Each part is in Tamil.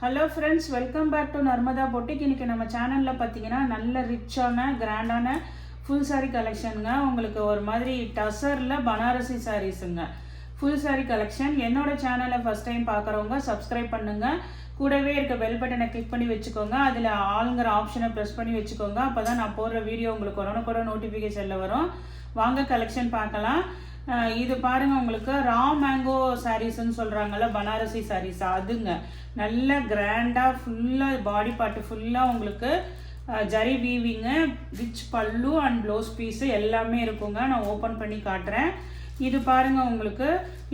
Hello friends, welcome back to Narmada boutique. இன்றைக்கி நம்ம சேனலில் பார்த்தீங்கன்னா நல்ல ரிச்சான கிராண்டான ஃபுல் சாரீ கலெக்ஷனுங்க. உங்களுக்கு ஒரு மாதிரி டசரில் பனாரசி சாரீஸுங்க. Full sari collection. என்னோட சேனலை ஃபஸ்ட் டைம் பார்க்குறவங்க சப்ஸ்கிரைப் பண்ணுங்கள். கூடவே இருக்க பெல் பட்டனை கிளிக் பண்ணி வச்சுக்கோங்க. அதில் ஆளுங்கிற ஆப்ஷனை ப்ரெஸ் பண்ணி வச்சுக்கோங்க. அப்போ தான் நான் போடுற வீடியோ உங்களுக்கு உடனுக்குட நோட்டிஃபிகேஷனில் வரும். வாங்க கலெக்ஷன் பார்க்கலாம். இது பாருங்க, உங்களுக்கு ரா மேங்கோ சாரீஸ்ன்னு சொல்கிறாங்கல்ல, பனாரசி சாரீஸ், அதுங்க நல்ல கிராண்டாக ஃபுல்லாக பாடி பார்ட்டு ஃபுல்லாக உங்களுக்கு ஜரி வீவிங்கு, ரிச் பல்லு அண்ட் ப்ளவுஸ் பீஸு எல்லாமே இருக்குங்க. நான் ஓப்பன் பண்ணி காட்டுறேன். இது பாருங்கள், உங்களுக்கு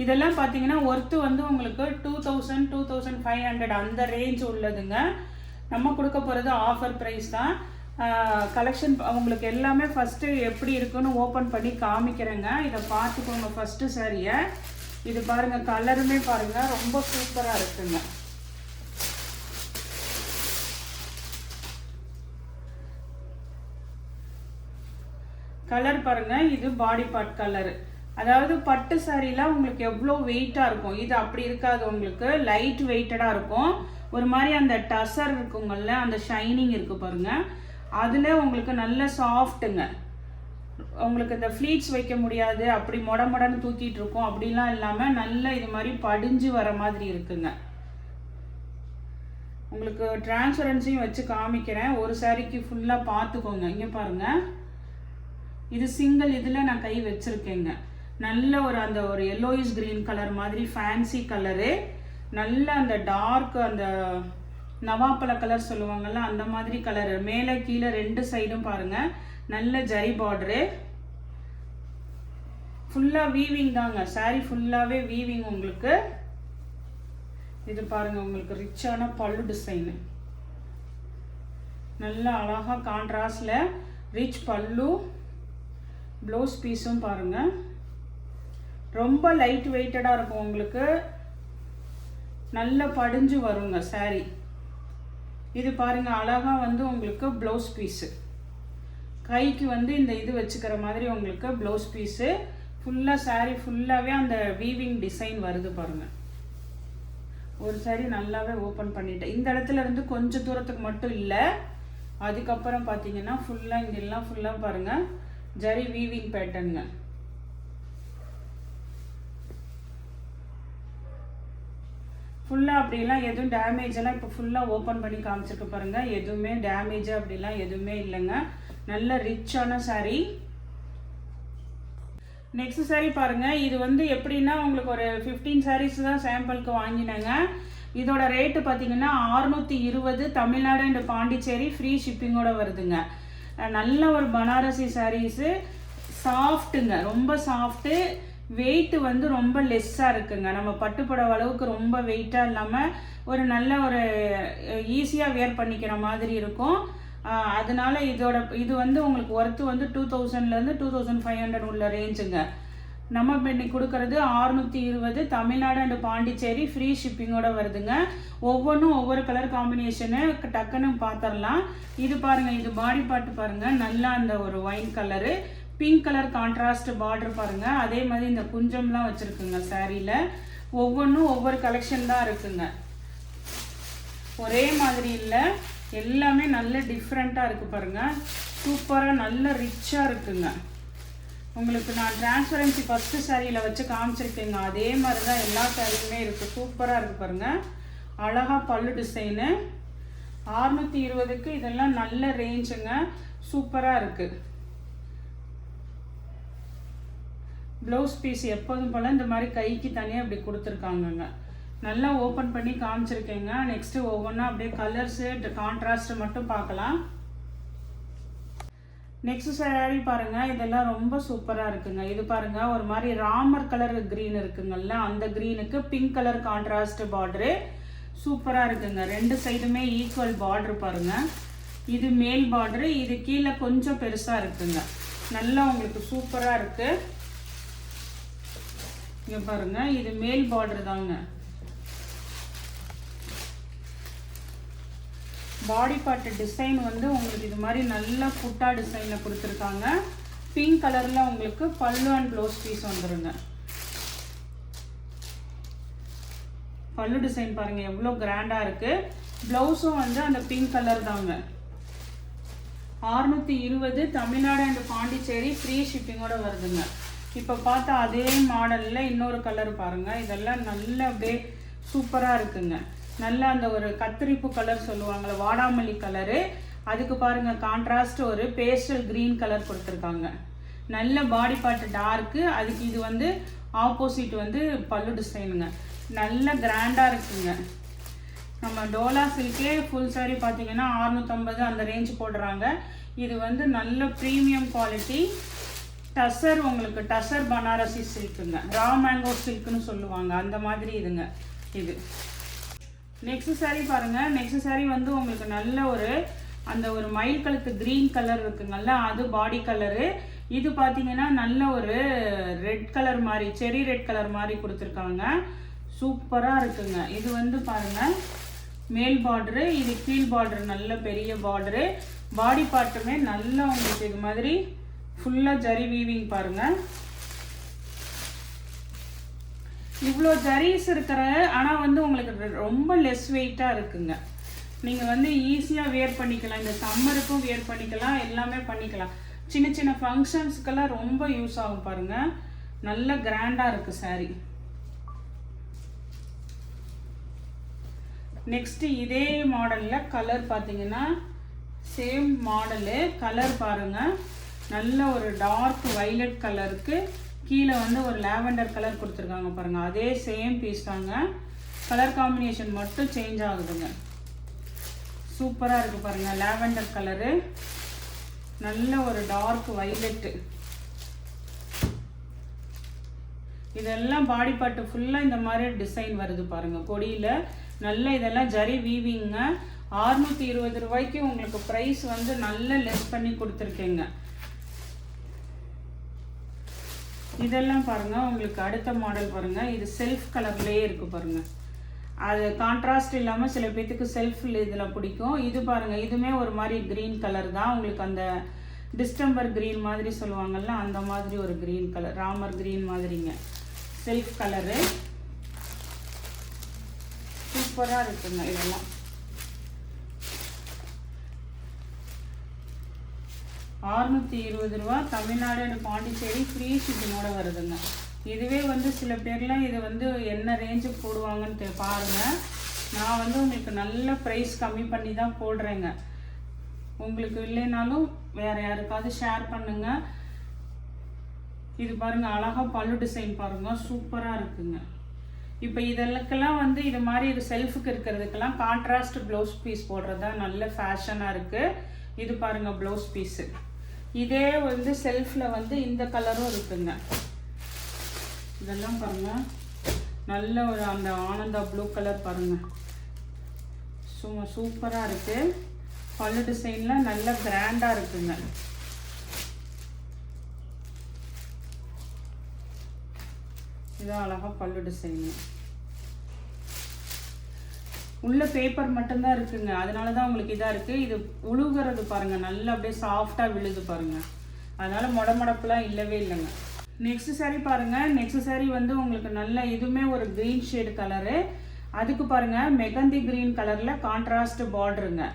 இதெல்லாம் பார்த்தீங்கன்னா ஒர்த்து வந்து உங்களுக்கு 2000 2500 அந்த ரேஞ்ச் உள்ளதுங்க. நம்ம கொடுக்க போகிறது ஆஃபர் ப்ரைஸ் தான். கலெக்ஷன் உங்களுக்கு எல்லாமே ஃபஸ்ட்டு எப்படி இருக்குன்னு ஓப்பன் பண்ணி காமிக்கிறேங்க. இதை பார்த்துக்கோங்க. ஃபஸ்ட்டு சாரியை இது பாருங்கள், கலருமே பாருங்கள் ரொம்ப சூப்பராக இருக்குங்க. கலர் பாருங்கள், இது பாடி பார்ட் கலரு. அதாவது பட்டு சாரீலாம் உங்களுக்கு எவ்வளோ வெயிட்டாக இருக்கும், இது அப்படி இருக்காது. உங்களுக்கு லைட் வெயிட்டடாக இருக்கும். ஒரு மாதிரி அந்த டசர் இருக்குங்கள்ல, அந்த ஷைனிங் இருக்குது பாருங்கள். அதில் உங்களுக்கு நல்ல சாஃப்ட்டுங்க. உங்களுக்கு இந்த ஃப்ளீட்ஸ் வைக்க முடியாது, அப்படி மொடன்னு தூக்கிட்டு இருக்கும் அப்படிலாம் இல்லாமல் நல்ல இது மாதிரி படிஞ்சு வர மாதிரி இருக்குங்க. உங்களுக்கு டிரான்ஸ்பரன்சியும் வச்சு காமிக்கிறேன். ஒரு சாரிக்கு ஃபுல்லாக பார்த்துக்கோங்க. இங்கே பாருங்கள், இது சிங்கிள் இதில் நான் கை வச்சுருக்கேங்க. நல்ல அந்த ஒரு எல்லோயிஷ் க்ரீன் கலர் மாதிரி ஃபேன்சி கலரு. நல்ல அந்த டார்க் அந்த நவாப்பழ கலர் சொல்லுவாங்கள்ல, அந்த மாதிரி கலரு. மேலே கீழே ரெண்டு சைடும் பாருங்கள் நல்ல ஜரி பார்டரு. ஃபுல்லாக வீவிங் தாங்க. சாரீ ஃபுல்லாகவே வீவிங் உங்களுக்கு. இது பாருங்கள், உங்களுக்கு ரிச்சான பல்லு டிசைனு. நல்ல அழகாக கான்ட்ராஸ்டில் ரிச் பல்லு, ப்ளவுஸ் பீஸும் பாருங்கள் ரொம்ப லைட் வெயிட்டடாக இருக்கும். உங்களுக்கு நல்ல படிஞ்சு வருங்க சாரீ. இது பாருங்க, அழகா வந்து உங்களுக்கு ப்ளவுஸ் பீஸு. கைக்கு வந்து இந்த இது வச்சுக்கிற மாதிரி உங்களுக்கு ப்ளவுஸ் பீஸு. ஃபுல்லாக சாரீ ஃபுல்லாகவே அந்த வீவிங் டிசைன் வருது பாருங்கள். ஒரு சாரீ நல்லாவே ஓப்பன் பண்ணிட்டேன். இந்த இடத்துல இருந்து கொஞ்சம் தூரத்துக்கு மட்டும் இல்லை, அதுக்கப்புறம் பார்த்தீங்கன்னா ஃபுல்லாக இங்கெல்லாம் ஃபுல்லாக பாருங்கள் ஜரி வீவிங் பேட்டர்னுங்க. ஃபுல்லாக அப்படிலாம் எதுவும் டேமேஜ் எல்லாம் இப்போ ஃபுல்லாக ஓப்பன் பண்ணி காமிச்சிருக்கு பாருங்கள். எதுவுமே டேமேஜ் அப்படிலாம் எதுவுமே இல்லைங்க. நல்ல ரிச்சான சாரீ. நெக்ஸ்ட் சாரீ பாருங்கள். இது வந்து எப்படின்னா உங்களுக்கு ஒரு 15 சாரீஸ் தான் சாம்பிளுக்கு வாங்கினேங்க. இதோட ரேட்டு பார்த்தீங்கன்னா 620, தமிழ்நாடு அண்ட் பாண்டிச்சேரி ஃப்ரீ ஷிப்பிங்கோட வருதுங்க. நல்ல ஒரு பனாரசி சாரீஸு, சாஃப்ட்டுங்க, ரொம்ப சாஃப்ட்டு. வெயிட்டு வந்து ரொம்ப லெஸ்ஸாக இருக்குங்க. நம்ம பட்டுப்புடவை அளவுக்கு ரொம்ப வெயிட்டாக இல்லாமல் ஒரு நல்ல ஒரு ஈஸியாக வேர் பண்ணிக்கிற மாதிரி இருக்கும். அதனால இது வந்து உங்களுக்கு ஒர்த்து வந்து 2000லேருந்து 2500 உள்ள ரேஞ்சுங்க. நம்ம இன்னைக்கு கொடுக்கறது 620, தமிழ்நாடு அண்ட் பாண்டிச்சேரி ஃப்ரீ ஷிப்பிங்கோட வருதுங்க. ஒவ்வொன்றும் ஒவ்வொரு கலர் காம்பினேஷனு டக்குன்னு பார்த்துடலாம். இது பாருங்கள், இது பாடி பார்ட்டு பாருங்கள், நல்லா அந்த ஒரு wine colour, pink colour contrast border பாருங்கள். அதே மாதிரி இந்த குஞ்சம்லாம் வச்சுருக்குங்க சாரியில். ஒவ்வொன்றும் ஒவ்வொரு கலெக்ஷன் தான் இருக்குங்க, ஒரே மாதிரி இல்லை. எல்லாமே நல்ல டிஃப்ரெண்ட்டாக இருக்குது பாருங்கள். சூப்பராக நல்ல ரிச்சாக இருக்குங்க. உங்களுக்கு நான் டிரான்ஸ்பரன்சி ஃபஸ்ட்டு சாரியில் வச்சு காமிச்சிருக்கேங்க. அதே மாதிரி தான் எல்லா சாரியுமே இருக்குது. சூப்பராக இருக்குது பாருங்கள். அழகாக பல்லு டிசைனு. 620க்கு இதெல்லாம் நல்ல ரேஞ்சுங்க. சூப்பராக இருக்குது. ப்ளவுஸ் பீஸ் எப்போதும் போல் இந்த மாதிரி கைக்கு தனியாக அப்படி கொடுத்துருக்காங்கங்க. நல்லா ஓப்பன் பண்ணி காமிச்சிருக்கேங்க. நெக்ஸ்ட்டு ஒவ்வொன்றா அப்படியே கலர்ஸு கான்ட்ராஸ்ட்டு மட்டும் பார்க்கலாம். நெக்ஸ்ட் சாரி பாருங்கள், இதெல்லாம் ரொம்ப சூப்பராக இருக்குங்க. இது பாருங்கள், ஒரு மாதிரி ராமர் கலர் க்ரீன் இருக்குங்கல்ல, அந்த க்ரீனுக்கு பிங்க் கலர் கான்ட்ராஸ்ட் பார்டரு. சூப்பராக இருக்குங்க. ரெண்டு சைடுமே ஈக்குவல் பார்டர் பாருங்கள். இது மேல் பார்டரு, இது கீழே கொஞ்சம் பெருசாக இருக்குங்க. நல்லா உங்களுக்கு சூப்பராக இருக்குது. இங்கே பாருங்கள், இது மேல் பார்டர் தாங்க. பாடி பார்ட் டிசைன் வந்து உங்களுக்கு இது மாதிரி நல்ல புட்டா டிசைனில் கொடுத்துருக்காங்க. பிங்க் கலரில் உங்களுக்கு பல்லு அண்ட் ப்ளவுஸ் பீஸ் வந்துடுங்க. பல்லு டிசைன் பாருங்கள் எவ்வளோ கிராண்டாக இருக்குது. ப்ளவுஸும் வந்து அந்த பிங்க் கலர் தாங்க. 620 தமிழ்நாடு அண்ட் பாண்டிச்சேரி ஃப்ரீ ஷிப்பிங்கோட வருதுங்க. இப்போ பார்த்தா அதே மாடலில் இன்னொரு கலர் பாருங்கள். இதெல்லாம் நல்ல அப்படியே சூப்பராக இருக்குங்க. நல்லா அந்த ஒரு கத்திரிப்பு கலர் சொல்லுவாங்கள்ல, வாடாமல்லி கலரு. அதுக்கு பாருங்கள் கான்ட்ராஸ்ட் ஒரு பேஸ்டல் க்ரீன் கலர் கொடுத்துருக்காங்க. நல்ல பாடி பார்ட் டார்க்கு. அதுக்கு இது வந்து ஆப்போசிட் வந்து பல்லு டிசைனுங்க. நல்ல கிராண்டாக இருக்குங்க. நம்ம டோலா சில்கே ஃபுல் சாரீ பார்த்தீங்கன்னா 650 அந்த ரேஞ்ச் போடுறாங்க. இது வந்து நல்ல ப்ரீமியம் குவாலிட்டி டசர். உங்களுக்கு டசர் பனாரசி சில்க்குங்க. ரா மேங்கோ சில்க்குன்னு சொல்லுவாங்க, அந்த மாதிரி இதுங்க இது. நெக்ஸ்ட் சாரீ பாருங்கள். நெக்ஸ்ட் சாரீ வந்து உங்களுக்கு நல்ல ஒரு அந்த ஒரு மயில் கழுத்து க்ரீன் கலர் இருக்குங்கல்ல, அது பாடி கலரு. இது பார்த்தீங்கன்னா நல்ல ஒரு ரெட் கலர் மாதிரி, செரி ரெட் கலர் மாதிரி கொடுத்துருக்காங்க. சூப்பராக இருக்குங்க. இது வந்து பாருங்கள் மேல் பார்டரு, இது கீழ் பார்டரு, நல்ல பெரிய பார்டரு. பாடி பார்ட்டுமே நல்லா உங்களுக்கு இது மாதிரி ஃபுல்லாக ஜரி வீவிங் பாருங்கள். இவ்வளோ ஜரீஸ் இருக்கிற, ஆனால் வந்து உங்களுக்கு ரொம்ப லெஸ் வெயிட்டாக இருக்குங்க. நீங்கள் வந்து ஈஸியாக வேர் பண்ணிக்கலாம். இந்த சம்மருக்கும் வேர் பண்ணிக்கலாம், எல்லாமே பண்ணிக்கலாம். சின்ன சின்ன ஃபங்க்ஷன்ஸ்க்கெல்லாம் ரொம்ப யூஸ் ஆகும் பாருங்கள். நல்ல கிராண்டாக இருக்குது சாரீ. நெக்ஸ்ட்டு இதே மாடலில் கலர் பார்த்தீங்கன்னா சேம் மாடலு. கலர் பாருங்கள் நல்ல ஒரு டார்க் வைலட் கலருக்கு கீழே வந்து ஒரு லாவெண்டர் கலர் கொடுத்துருக்காங்க பாருங்கள். அதே சேம் பீஸ் தாங்க, கலர் காம்பினேஷன் மட்டும் சேஞ்ச் ஆகுதுங்க. சூப்பராக இருக்குது பாருங்கள். லாவெண்டர் கலரு, நல்ல ஒரு டார்க் வைலட்டு. இதெல்லாம் பாடி பார்ட்டு ஃபுல்லாக இந்த மாதிரி டிசைன் வருது பாருங்கள் கொடியில். நல்ல இதெல்லாம் ஜரி வீவிங்க. 620 ரூபாய்க்கு உங்களுக்கு ப்ரைஸ் வந்து நல்ல லெஸ் பண்ணி கொடுத்துருக்கேங்க. இதெல்லாம் பாருங்கள் உங்களுக்கு அடுத்த மாடல் பாருங்கள். இது செல்ஃப் கலர்லேயே இருக்குது பாருங்கள். அது கான்ட்ராஸ்ட் இல்லாமல் சில பேர்த்துக்கு செல்ஃப் இதில் பிடிக்கும். இது பாருங்கள், இதுவுமே ஒரு மாதிரி க்ரீன் கலர் தான். உங்களுக்கு அந்த டிஸ்டம்பர் க்ரீன் மாதிரி சொல்லுவாங்கள்ல, அந்த மாதிரி ஒரு க்ரீன் கலர், ராமர் க்ரீன் மாதிரிங்க. செல்ஃப் கலரு சூப்பராக இருக்குங்க. இதெல்லாம் 620 ரூபா தமிழ்நாடு அண்ட் பாண்டிச்சேரி ஃப்ரீ ஷிப்பிங்கோட வருதுங்க. இதுவே வந்து சில பேர்லாம் இது வந்து என்ன ரேஞ்சுக்கு போடுவாங்கன்னு பாருங்கள். நான் வந்து உங்களுக்கு நல்ல ப்ரைஸ் கம்மி பண்ணி தான் போடுறேங்க. உங்களுக்கு இல்லைனாலும் வேறு யாருக்காவது ஷேர் பண்ணுங்கள். இது பாருங்கள் அழகாக பல்லு டிசைன் பாருங்கள், சூப்பராக இருக்குங்க. இப்போ இதெல்லாம் வந்து இது மாதிரி இது செல்ஃபுக்கு இருக்கிறதுக்கெல்லாம் கான்ட்ராஸ்ட் ப்ளவுஸ் பீஸ் போடுறது தான் நல்ல ஃபேஷனாக இருக்குது. இது பாருங்கள் ப்ளவுஸ் பீஸு. இதே வந்து செல்ஃபில் வந்து இந்த கலரும் இருக்குங்க. இதெல்லாம் பாருங்கள் நல்ல ஒரு அந்த ஆனந்தா ப்ளூ கலர் பாருங்கள், சூப்பராக இருக்குது. பல்லு டிசைனில் நல்ல கிராண்டாக இருக்குங்க. இதான் அழகாக பல்லு டிசைனு. உள்ள பேப்பர் மட்டும்தான் இருக்குங்க, அதனால தான் உங்களுக்கு இதாக இருக்குது. இது உழுகிறது பாருங்கள், நல்லா அப்படியே சாஃப்டாக விழுது பாருங்கள். அதனால் மொடமொடப்புலாம் இல்லவே இல்லைங்க. நெக்ஸ்ட் சாரீ பாருங்கள். நெக்ஸ்ட் சாரீ வந்து உங்களுக்கு நல்ல இதுவுமே ஒரு க்ரீன் ஷேடு கலரு. அதுக்கு பாருங்கள் மெகந்தி க்ரீன் கலரில் கான்ட்ராஸ்ட் பார்டருங்க.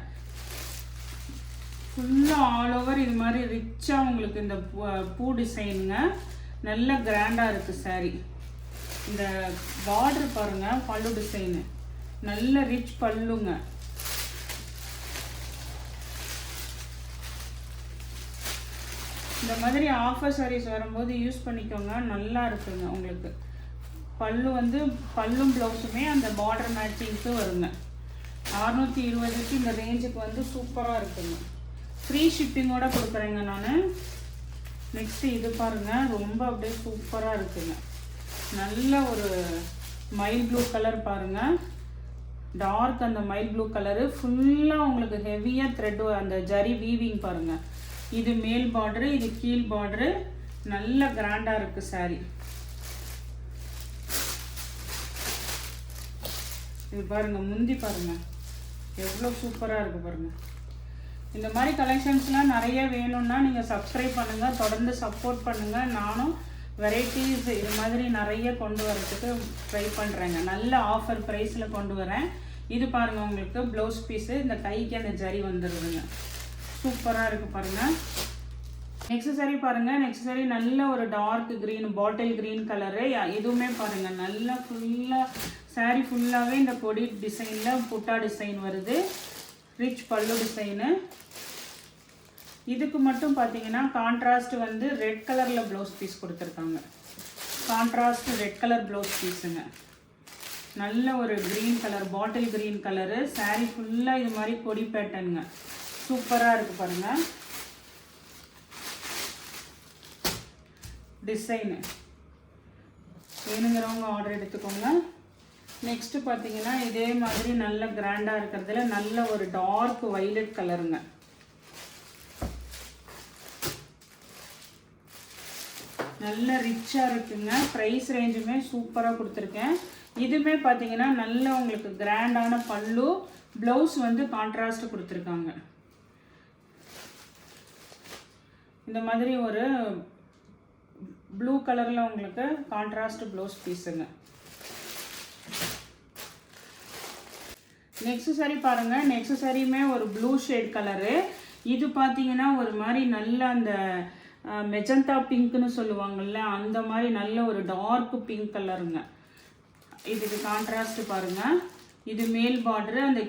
ஃபுல்லாக ஆல் ஓவர் இது மாதிரி ரிச்சாக உங்களுக்கு இந்த பூ டிசைனுங்க. நல்ல கிராண்டாக இருக்குது சாரீ. இந்த பார்டர் பாருங்கள், பல்லு டிசைனு நல்ல ரிச் பல்லுங்க. இந்த மாதிரி ஆஃபர் சாரீஸ் வரும்போது யூஸ் பண்ணிக்கோங்க, நல்லா இருக்குங்க. உங்களுக்கு பல்லு வந்து பல்லும் ப்ளவுஸுமே அந்த பார்டர் மேட்சிங்க்கு வருங்க. 620க்கு இந்த ரேஞ்சுக்கு வந்து சூப்பராக இருக்குங்க. ஃப்ரீ ஷிப்பிங்கோட கொடுக்குறேங்க நான். நெக்ஸ்ட்டு இது பாருங்கள், ரொம்ப அப்படியே சூப்பராக இருக்குங்க. நல்ல ஒரு மைல் ப்ளூ கலர் பாருங்கள், டார்க் அந்த மைல் ப்ளூ கலரு. ஃபுல்லாக உங்களுக்கு ஹெவியாக த்ரெட் அந்த ஜரி வீவிங் பாருங்கள். இது மேல் பார்டரு, இது கீழ் பார்டரு. நல்ல கிராண்டாக இருக்குது சாரீ. இது பாருங்கள் முந்தி பாருங்கள் எவ்வளோ சூப்பராக இருக்குது பாருங்கள். இந்த மாதிரி கலெக்ஷன்ஸ்லாம் நிறைய வேணும்னா நீங்கள் சப்ஸ்கிரைப் பண்ணுங்கள், தொடர்ந்து சப்போர்ட் பண்ணுங்கள். நானும் வெரைட்டிஸ் இது மாதிரி நிறைய கொண்டு வரதுக்கு ட்ரை பண்ணுறேங்க. நல்ல ஆஃபர் ப்ரைஸில் கொண்டு வரேன். இது பாருங்கள், உங்களுக்கு ப்ளவுஸ் பீஸு இந்த கைக்கு அந்த ஜரி வந்துடுதுங்க. சூப்பராக இருக்குது பாருங்கள். நெக்ஸ்ட் சாரி பாருங்கள். நெக்ஸ்ட் சாரி நல்ல ஒரு dark green, bottle green colour. இதுவுமே பாருங்கள் நல்லா ஃபுல்லாக சாரி ஃபுல்லாகவே இந்த கொடி டிசைனில் புட்டா டிசைன் வருது. ரிச் பல்லு டிசைனு. இதுக்கு மட்டும் பார்த்தீங்கன்னா கான்ட்ராஸ்ட் வந்து ரெட் கலரில் ப்ளவுஸ் பீஸ் கொடுத்துருக்காங்க. கான்ட்ராஸ்ட் ரெட் கலர் ப்ளவுஸ் பீஸுங்க. நல்ல ஒரு green colour, bottle green colour. Sari ஃபுல்லாக இது மாதிரி கொடி பேட்டர்னுங்க. சூப்பராக இருக்குது பாருங்கள் டிசைனு. வேணுங்கிறவங்க ஆர்டர் எடுத்துக்கோங்க. நெக்ஸ்ட்டு பார்த்தீங்கன்னா இதே மாதிரி நல்ல கிராண்டாக இருக்கிறதுல நல்ல ஒரு டார்க் வைலட் கலருங்க. நல்ல ரிச்சாக இருக்குங்க. ப்ரைஸ் ரேஞ்சுமே சூப்பராக கொடுத்துருக்கேன். இதுவுமே பார்த்தீங்கன்னா நல்ல உங்களுக்கு கிராண்டான பல்லு, ப்ளவுஸ் வந்து கான்ட்ராஸ்ட் கொடுத்துருக்காங்க. இந்த மாதிரி ஒரு ப்ளூ கலரில் உங்களுக்கு கான்ட்ராஸ்ட் ப்ளவுஸ் பீஸுங்க. நெக்ஸ்ட் சாரி பாருங்கள். நெக்ஸ்ட் சாரியுமே ஒரு ப்ளூ ஷேட் கலரு. இது பார்த்தீங்கன்னா ஒரு மாதிரி நல்ல அந்த மெஜந்தா பிங்க்னு சொல்லுவாங்கள்ல, அந்த மாதிரி நல்ல ஒரு டார்க் பிங்க் கலருங்க. இதுக்கு கான்ட்ராஸ்ட் பாருங்கள். இது மேல் பார்டரு, அந்த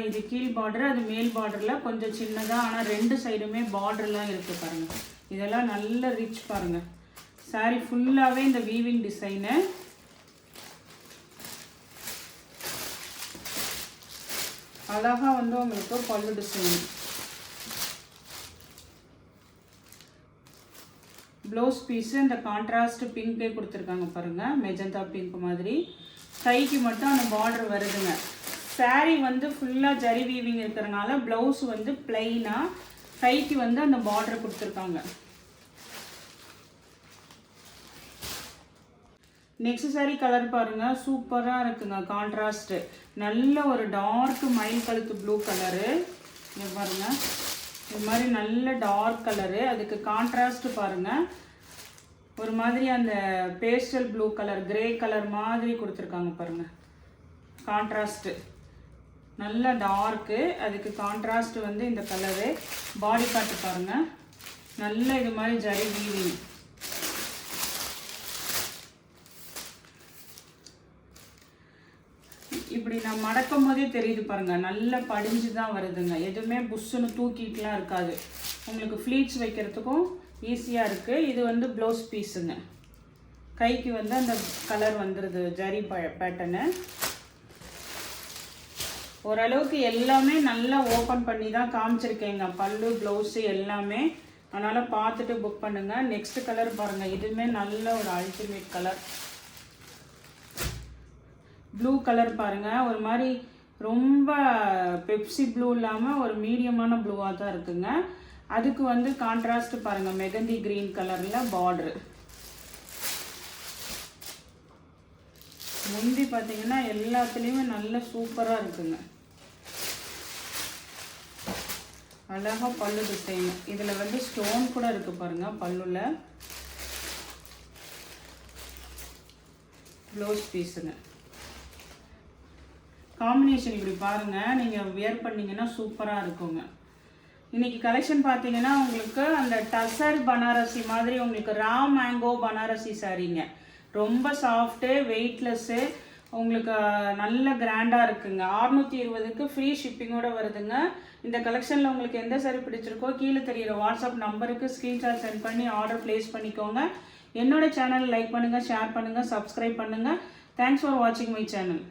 இது கீழ் பார்டரு, அது மேல் பார்டரில் கொஞ்சம் சின்னதாக, ஆனால் ரெண்டு சைடுமே பார்டர்லாம் இருக்குது பாருங்கள். இதெல்லாம் நல்ல ரிச் பாருங்கள். சாரி ஃபுல்லாகவே இந்த வீவிங் டிசைனு. அழகாக வந்து உங்களுக்கு பல்லு டிசைன். ப்ளவுஸ் பீஸு இந்த கான்ட்ராஸ்ட் பிங்கே கொடுத்துருக்காங்க பாருங்கள், மெஜந்தா பிங்க் மாதிரி. கைக்கு மட்டும் அந்த பார்டர் வருதுங்க. சாரி வந்து ஃபுல்லாக ஜரி வீவிங் இருக்கிறனால ப்ளவுஸ் வந்து பிளைனாக, கைக்கு வந்து அந்த பார்டர் கொடுத்துருக்காங்க. நெக்ஸ்ட் சாரி கலர் பாருங்கள், சூப்பராக இருக்குங்க. கான்ட்ராஸ்ட்டு நல்ல ஒரு டார்க் மயில் கழுத்து ப்ளூ கலரு. இங்கே பாருங்கள், இது மாதிரி நல்ல டார்க் கலரு. அதுக்கு கான்ட்ராஸ்ட் பாருங்கள், ஒரு மாதிரி அந்த pastel blue colour, grey colour மாதிரி கொடுத்துருக்காங்க பாருங்கள். கான்ட்ராஸ்ட்டு நல்ல டார்க்கு, அதுக்கு கான்ட்ராஸ்ட் வந்து இந்த கலரு. பாடி பார்ட்டு பாருங்கள், நல்ல இது மாதிரி ஜரி வீவிங். இப்படி நான் மடக்கும் போதே தெரியுது பாருங்கள், நல்ல படிஞ்சு தான் வருதுங்க. எதுவுமே புஷ்ஷுன்னு தூக்கிட்டுலாம் இருக்காது. உங்களுக்கு ஃப்ளீட்ஸ் வைக்கிறதுக்கும் ஈஸியாக இருக்குது. இது வந்து ப்ளவுஸ் பீஸுங்க. கைக்கு வந்து அந்த கலர் வந்துடுது, ஜரி பேட்டர்னு. ஓரளவுக்கு எல்லாமே நல்லா ஓப்பன் பண்ணி தான் காமிச்சிருக்கேங்க, பல்லு ப்ளவுஸு எல்லாமே. அதனால் பார்த்துட்டு புக் பண்ணுங்கள். நெக்ஸ்ட் கலர் பாருங்கள், இதுவுமே நல்ல ஒரு அல்டிமேட் கலர். ப்ளூ கலர் பாருங்கள், ஒரு மாதிரி ரொம்ப பெப்சி ப்ளூ இல்லாமல் ஒரு மீடியமான ப்ளூவாக தான் இருக்குங்க. அதுக்கு வந்து கான்ட்ராஸ்ட் பாருங்கள், மெகந்தி க்ரீன் கலரில் பார்டரு. முந்தி பார்த்தீங்கன்னா எல்லாத்துலேயுமே நல்ல சூப்பராக இருக்குங்க. அழகாக பல்லு டிசைன். இதில் வந்து ஸ்டோன் கூட இருக்குது பாருங்கள் பல்லுல. ப்ளவுஸ் பீஸுங்க. காம்பினேஷன் இப்படி பாருங்கள், நீங்கள் வியர் பண்ணிங்கன்னா சூப்பராக இருக்குங்க. இன்றைக்கி கலெக்ஷன் பார்த்தீங்கன்னா உங்களுக்கு அந்த டசர் பனாரசி மாதிரி உங்களுக்கு ரா மேங்கோ பனாரசி சாரீங்க. ரொம்ப சாஃப்ட்டு, வெயிட்லெஸ்ஸு, உங்களுக்கு நல்ல கிராண்டாக இருக்குங்க. 620க்கு ஃப்ரீ ஷிப்பிங்கோடு வருதுங்க. இந்த கலெக்ஷனில் உங்களுக்கு எந்த சாரி பிடிச்சிருக்கோ கீழே தெரியிற வாட்ஸ்அப் நம்பருக்கு ஸ்க்ரீன்ஷாட் சென்ட் பண்ணி ஆர்டர் ப்ளேஸ் பண்ணிக்கோங்க. என்னோடய சேனல் லைக் பண்ணுங்கள், ஷேர் பண்ணுங்கள், சப்ஸ்கிரைப் பண்ணுங்கள். தேங்க்ஸ் ஃபார் வாட்சிங் மை சேனல்.